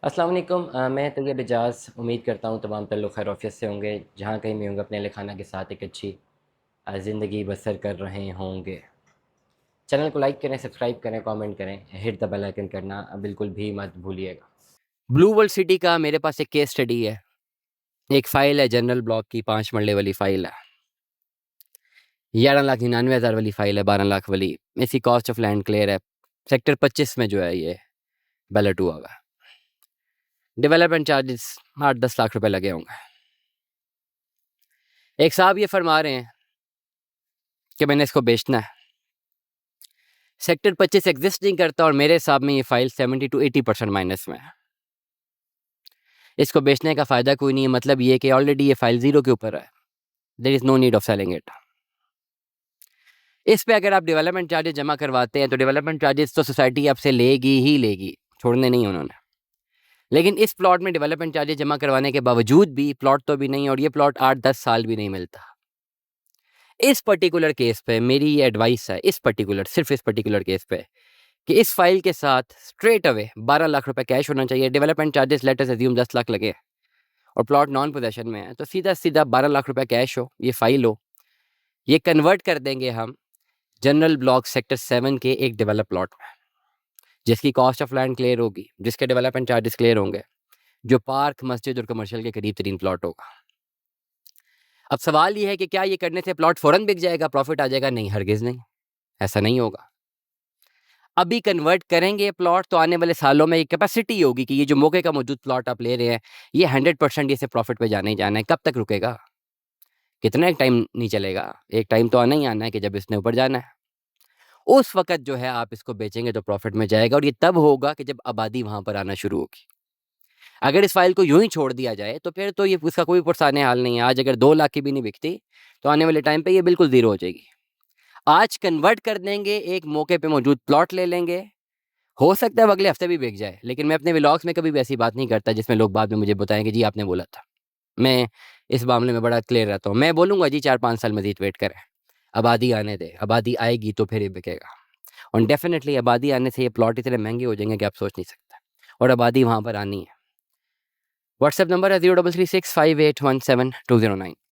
अस्सलाम वालेकुम मैं तैयब एजाज़ उम्मीद करता हूँ तमाम तर लोग खैर-ओ-आफ़ियत से होंगे, जहाँ कहीं भी होंगे अपने अहल खाना के साथ एक अच्छी ज़िंदगी बसर कर रहे होंगे। चैनल को लाइक करें, सब्सक्राइब करें, कमेंट करें, हिट द बेल आइकन करना बिल्कुल भी मत भूलिएगा। ब्लू वर्ल्ड सिटी का मेरे पास एक केस स्टडी है। एक फ़ाइल है जनरल ब्लॉक की 5 मरले वाली फ़ाइल है। 11,99,000 वाली फ़ाइल है, 12 लाख वाली। इसकी कॉस्ट ऑफ लैंड क्लियर है। सेक्टर 25 में जो है ये बैलेट हुआ हुआ है। डेवलपमेंट चार्जेस 8-10 लाख रुपए लगे होंगे। एक साहब ये फरमा रहे हैं कि मैंने इसको बेचना है। सेक्टर 25 एग्जिस्ट नहीं करता और मेरे हिसाब में ये फाइल 70 to 80% माइनस में है। इसको बेचने का फ़ायदा कोई नहीं है, मतलब ये कि ऑलरेडी ये फाइल ज़ीरो के ऊपर है। There is no need of selling it. इस पे अगर आप डेवलपमेंट चार्जेस जमा करवाते हैं तो डेवलपमेंट चार्जेस तो सोसाइटी आपसे लेगी ही लेगी, छोड़ने नहीं उन्होंने। लेकिन इस प्लॉट में डेवलपमेंट चार्जेस जमा करवाने के बावजूद भी प्लॉट तो भी नहीं, और ये प्लॉट 8-10 साल भी नहीं मिलता। इस पर्टिकुलर केस पे मेरी ये एडवाइस है, सिर्फ इस पर्टिकुलर केस पे, कि इस फाइल के साथ स्ट्रेट अवे 12 लाख रुपए कैश होना चाहिए। Development charges let us assume 10 lakh लगे और प्लॉट नॉन पोजेशन में है, तो सीधा-सीधा 12 लाख रुपए कैश हो, ये फाइल हो। ये कन्वर्ट कर देंगे हम जनरल ब्लॉक सेक्टर 7 के एक डेवलप प्लॉट में, जिसकी कॉस्ट ऑफ लैंड क्लियर होगी, जिसके डेवलपमेंट चार्जेस क्लियर होंगे, जो पार्क, मस्जिद और कमर्शियल के करीब तरीन प्लॉट होगा। अब सवाल ये है कि क्या ये करने से प्लॉट फ़ौरन बिक जाएगा, प्रॉफिट आ जाएगा? नहीं, हरगिज़ नहीं, ऐसा नहीं होगा। अभी कन्वर्ट करेंगे प्लॉट तो आने वाले सालों में ये कैपेसिटी होगी कि ये जो मौके का मौजूद प्लॉट आप ले रहे हैं, ये 100% इसे प्रॉफिट पे जाना ही जाना है। कब तक रुकेगा? कितना एक टाइम नहीं चलेगा? एक टाइम तो आना ही आना है कि जब इसने ऊपर जाना है। उस वक़्त जो है आप इसको बेचेंगे तो प्रॉफिट में जाएगा, और ये तब होगा कि जब आबादी वहाँ पर आना शुरू होगी। अगर इस फाइल को यूँ ही छोड़ दिया जाए तो फिर तो ये उसका कोई पुरसाने हाल नहीं है। आज अगर 2 लाख की भी नहीं बिकती, तो आने वाले टाइम पे ये बिल्कुल ज़ीरो हो जाएगी। आज कन्वर्ट कर देंगे, एक मौके पे मौजूद प्लॉट ले लेंगे, हो सकता है वो अगले हफ्ते भी बिक जाए। लेकिन मैं अपने व्लॉग्स में कभी भी ऐसी बात नहीं करता जिसमें लोग बाद में मुझे बताएँ कि जी आपने बोला था। मैं इस मामले में बड़ा क्लियर रहता हूँ। मैं बोलूँगा जी 4-5 साल मज़ीद वेट करें, आबादी आने दें, आबादी आएगी तो फिर ये बिकेगा। और डेफ़िनिटली आबादी आने से ये प्लॉट इतने महँगे हो जाएँगे कि आप सोच नहीं सकते, और आबादी वहाँ पर आनी है। व्हाट्सएप नंबर है 03365817 209।